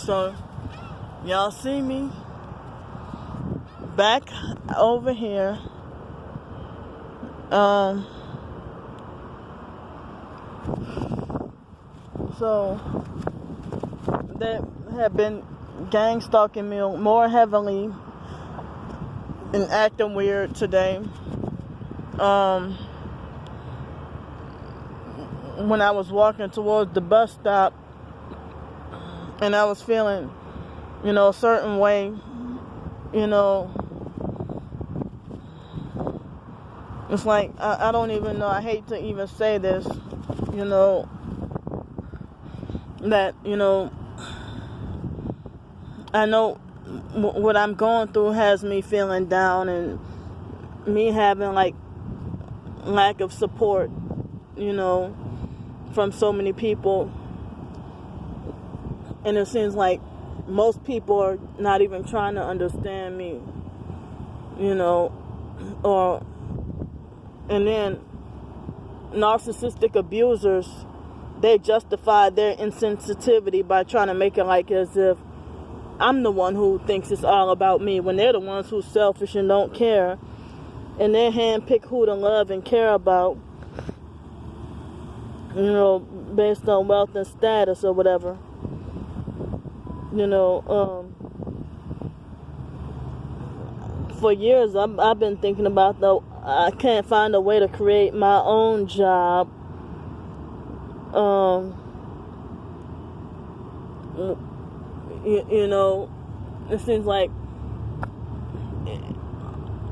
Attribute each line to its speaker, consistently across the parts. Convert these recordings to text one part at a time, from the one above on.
Speaker 1: So y'all see me back over here. So they have been gang stalking me more heavily and acting weird today. When I was walking towards the bus stop and I was feeling, a certain way, it's like, I don't even know, I hate to even say this, that, I know what I'm going through has me feeling down and me having like lack of support, from so many people. And it seems like most people are not even trying to understand me, and then narcissistic abusers, they justify their insensitivity by trying to make it like as if I'm the one who thinks it's all about me, when they're the ones who's selfish and don't care, and they handpick who to love and care about, based on wealth and status or whatever. For years I've been thinking about, though, I can't find a way to create my own job. It seems like,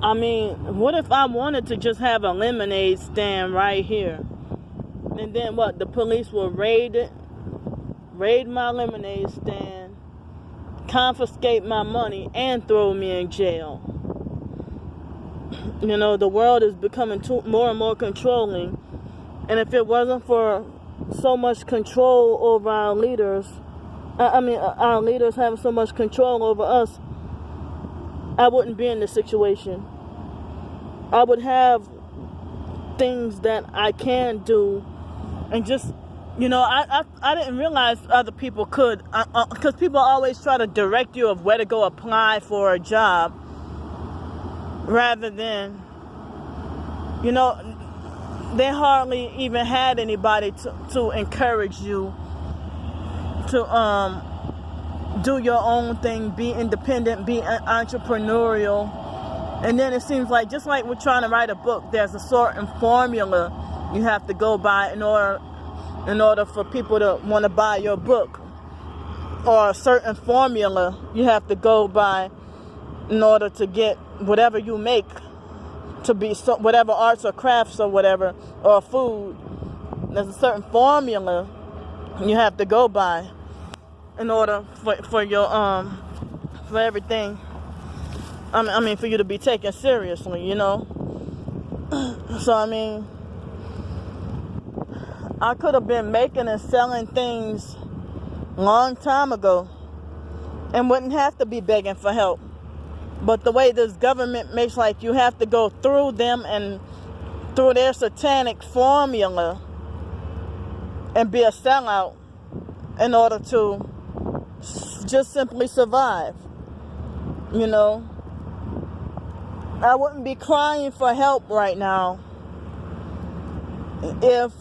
Speaker 1: what if I wanted to just have a lemonade stand right here? And then what? The police will raid my lemonade stand, confiscate my money, and throw me in jail. The world is becoming more and more controlling. And if it wasn't for so much control over our leaders, our leaders having so much control over us, I wouldn't be in this situation. I would have things that I can do, and just, I didn't realize other people could, because people always try to direct you of where to go apply for a job, rather than, they hardly even had anybody to encourage you to do your own thing, be independent, be entrepreneurial. And then it seems like, just like we're trying to write a book, there's a certain formula you have to go by in order for people to want to buy your book, or a certain formula you have to go by in order to get whatever you make to be whatever arts or crafts or whatever, or food. There's a certain formula you have to go by in order for your for everything. For you to be taken seriously, So I could have been making and selling things long time ago and wouldn't have to be begging for help. But the way this government makes like you have to go through them and through their satanic formula and be a sellout in order to just simply survive, I wouldn't be crying for help right now if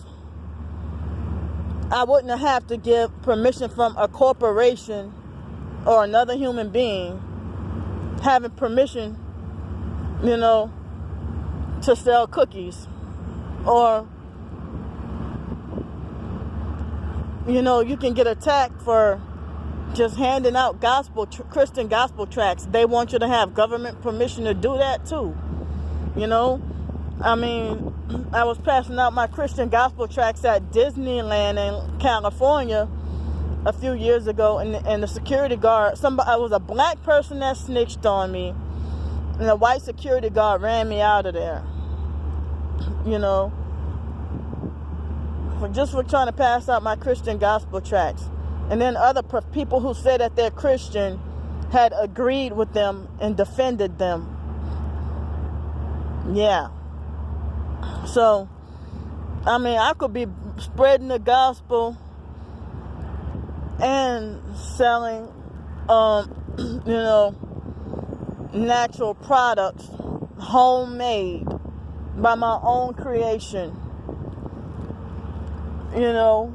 Speaker 1: I wouldn't have to give permission from a corporation or another human being having permission, to sell cookies, or, you can get attacked for just handing out Christian gospel tracts. They want you to have government permission to do that too. I was passing out my Christian gospel tracts at Disneyland in California a few years ago, and the security guard, it was a black person that snitched on me, and a white security guard ran me out of there, for trying to pass out my Christian gospel tracts. And then other people who said that they're Christian had agreed with them and defended them. Yeah. So, I could be spreading the gospel and selling you know, natural products, homemade, by my own creation, you know,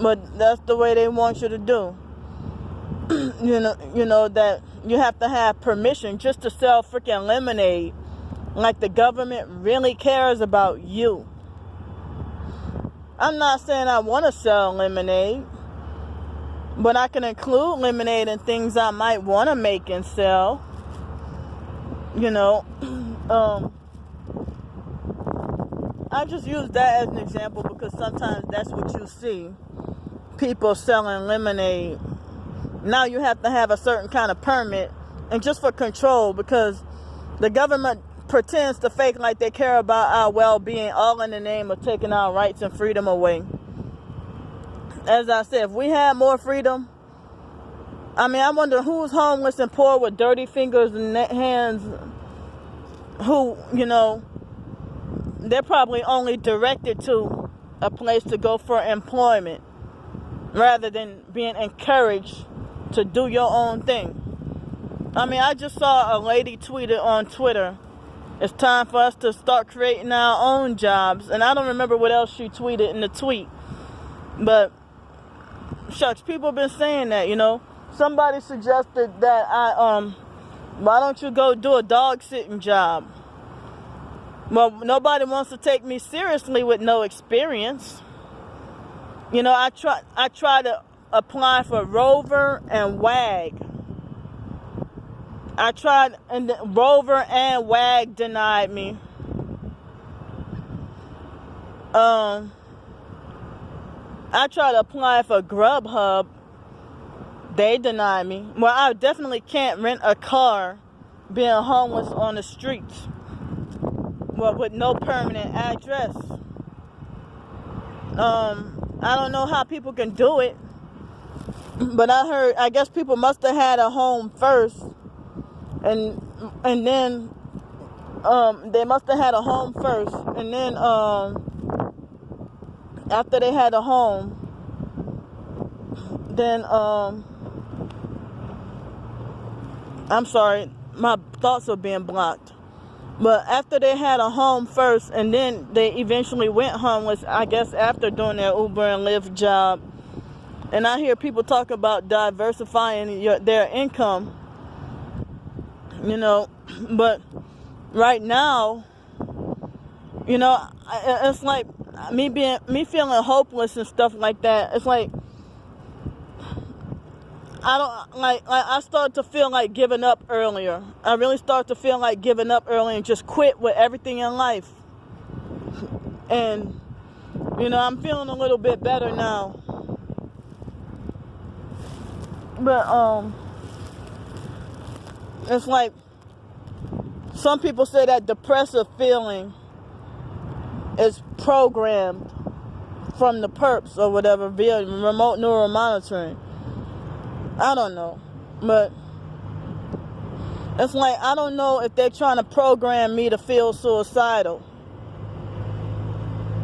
Speaker 1: but that's the way they want you to do. You know that you have to have permission just to sell freaking lemonade. Like the government really cares about you. I'm not saying I want to sell lemonade, but I can include lemonade in things I might want to make and sell. You know, I just use that as an example because sometimes that's what you see. People selling lemonade. Now you have to have a certain kind of permit, and just for control, because the government pretends to fake like they care about our well-being, all in the name of taking our rights and freedom away. As I said, if we had more freedom, I mean, I wonder who's homeless and poor with dirty fingers and hands, who, you know, they're probably only directed to a place to go for employment rather than being encouraged to do your own thing. I mean, I just saw a lady tweeted on Twitter, it's time for us to start creating our own jobs. And I don't remember what else she tweeted in the tweet. But, shucks, people have been saying that, you know. Somebody suggested that why don't you go do a dog sitting job? Well, nobody wants to take me seriously with no experience. You know, I try to apply for Rover and WAG. I tried, and Rover and WAG denied me. I tried to apply for Grubhub. They denied me. Well, I definitely can't rent a car being homeless on the streets. Well, with no permanent address. I don't know how people can do it. But I guess people must have had a home first. And then they must have had a home first. And then after they had a home, then I'm sorry, my thoughts are being blocked. But after they had a home first, and then they eventually went homeless, I guess after doing their Uber and Lyft job. And I hear people talk about diversifying their income, you know. But right now, you know, it's like me feeling hopeless and stuff like that. It's like I started to feel like giving up earlier. I really started to feel like giving up early and just quit with everything in life. And, you know, I'm feeling a little bit better now. But, it's like, some people say that depressive feeling is programmed from the perps or whatever via remote neural monitoring. I don't know, but it's like, I don't know if they're trying to program me to feel suicidal.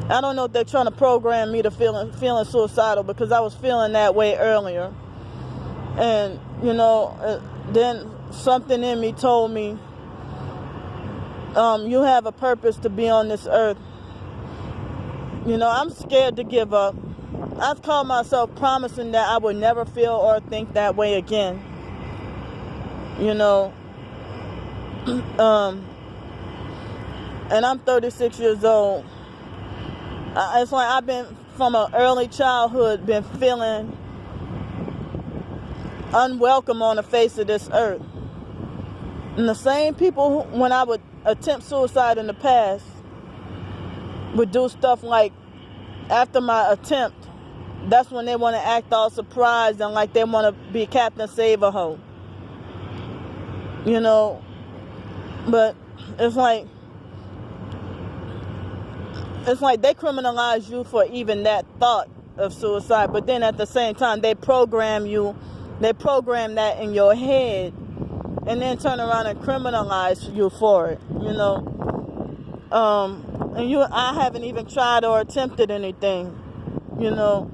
Speaker 1: I don't know if they're trying to program me to feeling suicidal, because I was feeling that way earlier. And, you know, then something in me told me, you have a purpose to be on this earth. You know, I'm scared to give up. I've called myself promising that I would never feel or think that way again. You know, and I'm 36 years old. It's like I've been, from an early childhood, been feeling unwelcome on the face of this earth. And the same people, when I would attempt suicide in the past, would do stuff like, after my attempt, that's when they want to act all surprised and like they want to be Captain Save-A-Ho. You know, but it's like they criminalize you for even that thought of suicide, but then at the same time they program that in your head, and then turn around and criminalize you for it, you know. And I haven't even tried or attempted anything, you know.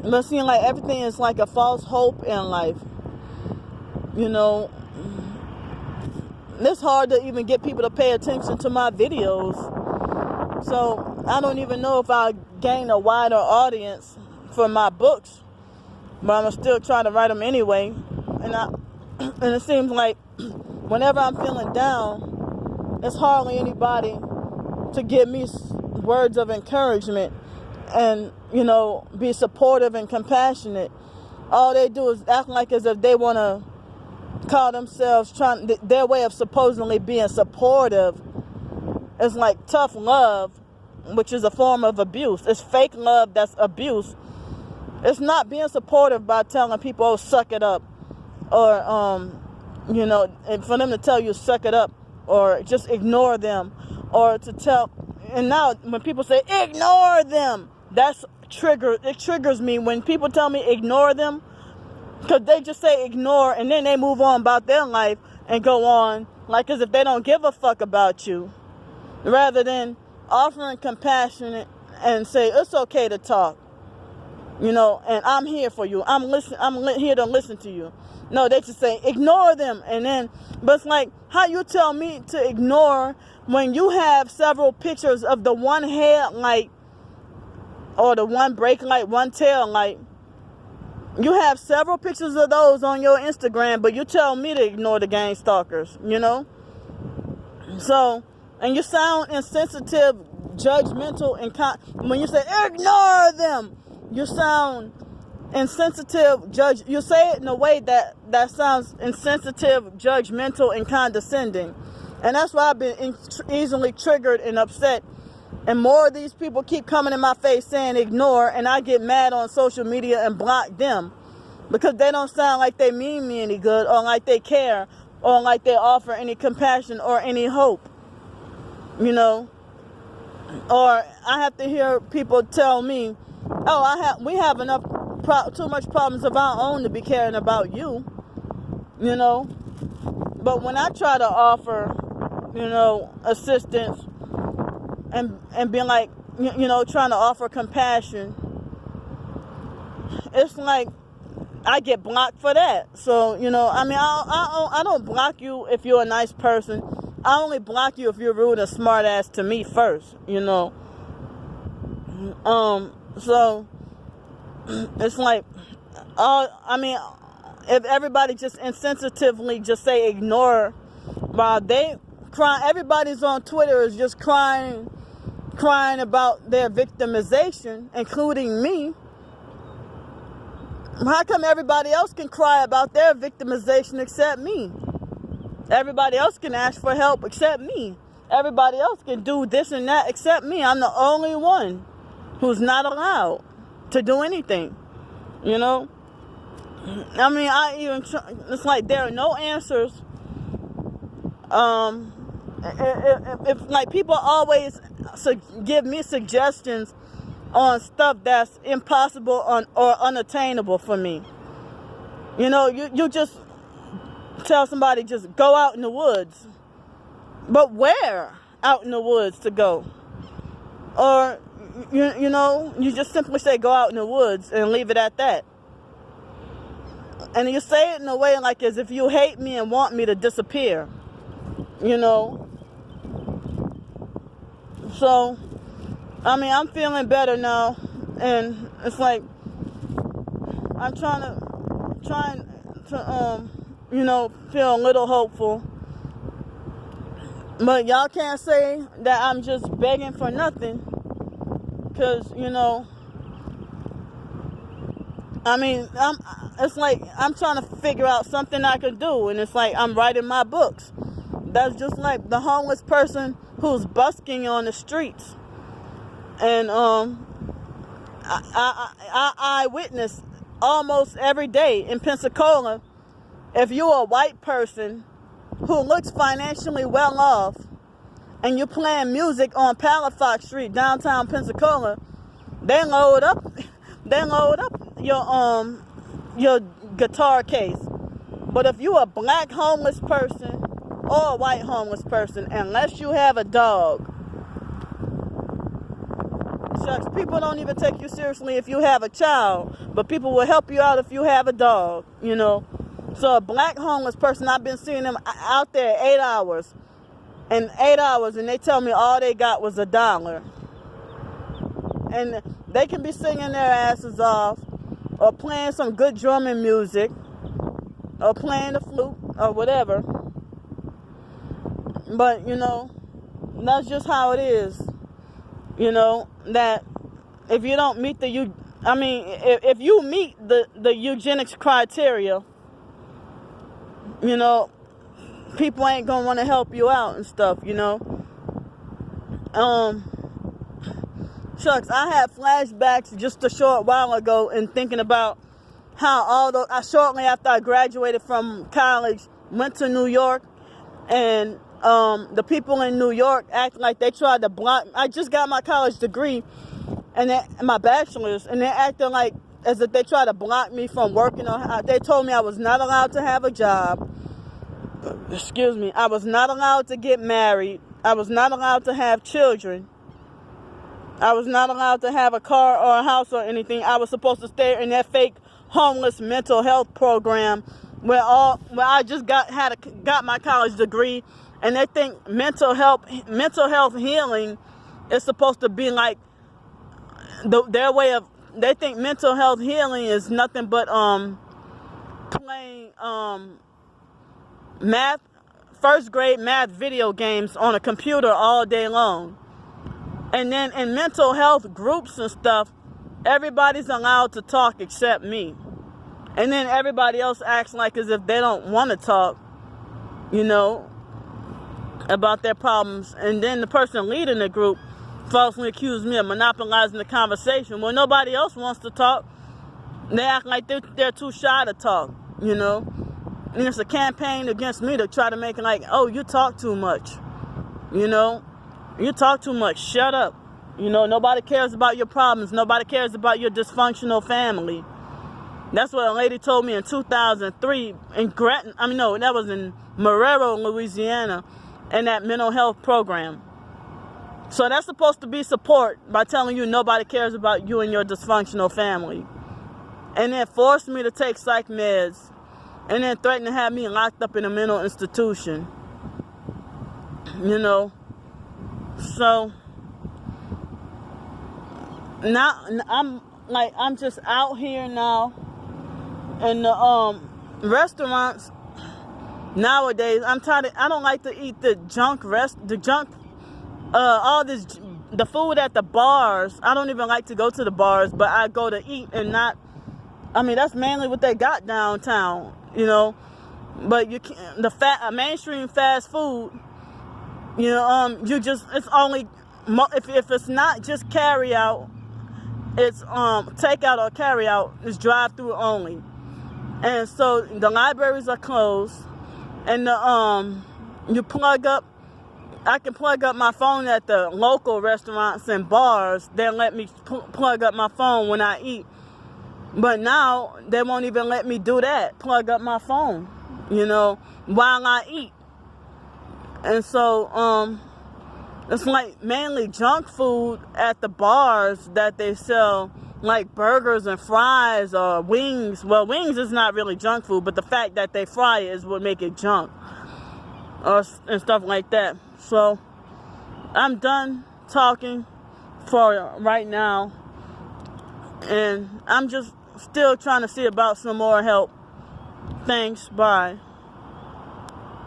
Speaker 1: But seeing like everything is like a false hope in life. You know, it's hard to even get people to pay attention to my videos. So I don't even know if I'll gain a wider audience for my books. But I'm still trying to write them anyway. And it seems like whenever I'm feeling down, it's hardly anybody to give me words of encouragement and, you know, be supportive and compassionate. All they do is act like as if they want to call themselves their way of supposedly being supportive is like tough love, which is a form of abuse. It's fake love that's abuse. It's not being supportive by telling people, oh, suck it up, or you know, and for them to tell you suck it up, or just ignore them, or to tell. And now when people say ignore them, it triggers me when people tell me ignore them, because they just say ignore and then they move on about their life and go on like as if they don't give a fuck about you, rather than offering compassion and say it's okay to talk, you know, and I'm here for you. I'm here to listen to you. No, they just say ignore them, and then, but it's like, how you tell me to ignore when you have several pictures of the one headlight or the one brake light, one tail light. You have several pictures of those on your Instagram, but you tell me to ignore the gang stalkers, you know? So, and you sound insensitive, judgmental, and when you say ignore them, you sound insensitive, you say it in a way that sounds insensitive, judgmental, and condescending. And that's why I've been easily triggered and upset. And more of these people keep coming in my face saying ignore, and I get mad on social media and block them because they don't sound like they mean me any good, or like they care, or like they offer any compassion or any hope, you know. Or I have to hear people tell me, oh, we have too much problems of our own to be caring about you, you know. But when I try to offer, you know, assistance and being like, you know, trying to offer compassion, it's like I get blocked for that. So, you know, I mean, I don't block you if you're a nice person. I only block you if you're rude and smart ass to me first, you know. So it's like, I mean, if everybody just insensitively just say ignore while they cry, everybody's on Twitter is just crying about their victimization, including me. How come everybody else can cry about their victimization except me? Everybody else can ask for help except me. Everybody else can do this and that except me. I'm the only one who's not allowed to do anything, you know? I mean, it's like there are no answers. If like people always give me suggestions on stuff that's impossible or unattainable for me. You know, you just tell somebody just go out in the woods. But where out in the woods to go? Or, you know, you just simply say go out in the woods and leave it at that. And you say it in a way like as if you hate me and want me to disappear. You know? So, I mean, I'm feeling better now. And it's like, I'm trying to you know, feel a little hopeful. But y'all can't say that I'm just begging for nothing. Because, you know, I mean, it's like I'm trying to figure out something I can do. And it's like I'm writing my books. That's just like the homeless person who's busking on the streets. And I witness almost every day in Pensacola, if you're a white person who looks financially well off and you're playing music on Palafox Street, downtown Pensacola, they load up your guitar case. But if you're a black homeless person or a white homeless person, unless you have a dog, Shucks, people don't even take you seriously if you have a child, but people will help you out if you have a dog, you know. So a black homeless person, I've been seeing them out there 8 hours. And 8 hours, and they tell me all they got was $1. And they can be singing their asses off, or playing some good drumming music, or playing the flute, or whatever. But, you know, that's just how it is. You know, that if you don't meet if you meet the eugenics criteria, you know, people ain't gonna want to help you out and stuff, you know. Shucks, I had flashbacks just a short while ago and thinking about how although shortly after I graduated from college, went to New York, and the people in New York act like they tried to block. I just got my college degree and my bachelor's, and they acting like as if they tried to block me from working on. They told me I was not allowed to have a job. Excuse me. I was not allowed to get married. I was not allowed to have children. I was not allowed to have a car or a house or anything. I was supposed to stay in that fake homeless mental health program where I just got my college degree, and they think mental health healing is supposed to be like their way of. They think mental health healing is nothing but playing first grade math video games on a computer all day long. And then in mental health groups and stuff, everybody's allowed to talk except me. And then everybody else acts like as if they don't want to talk, you know, about their problems. And then the person leading the group falsely accused me of monopolizing the conversation. When nobody else wants to talk, they act like they're too shy to talk, you know. And it's a campaign against me to try to make it like, oh, you talk too much, you know. You talk too much. Shut up. You know, nobody cares about your problems. Nobody cares about your dysfunctional family. That's what a lady told me in 2003 in Gretna. That was in Marrero, Louisiana, in that mental health program. So that's supposed to be support by telling you nobody cares about you and your dysfunctional family. And then forced me to take psych meds, and then threatened to have me locked up in a mental institution. You know. So now I'm just out here now in the restaurants nowadays. I'm tired. I don't like to eat the food at the bars. I don't even like to go to the bars, but I go to eat and not. That's mainly what they got downtown, you know. But you can't, mainstream fast food. You know, it's only, if it's not just carry out, it's takeout or carry out, it's drive through only. And so the libraries are closed, and I can plug up my phone at the local restaurants and bars. They'll let me plug up my phone when I eat. But now they won't even let me do that, plug up my phone, you know, while I eat. And so, it's like mainly junk food at the bars that they sell, like burgers and fries or wings. Well, wings is not really junk food, but the fact that they fry it is what make it junk, and stuff like that. So, I'm done talking for right now, and I'm just still trying to see about some more help. Thanks, bye.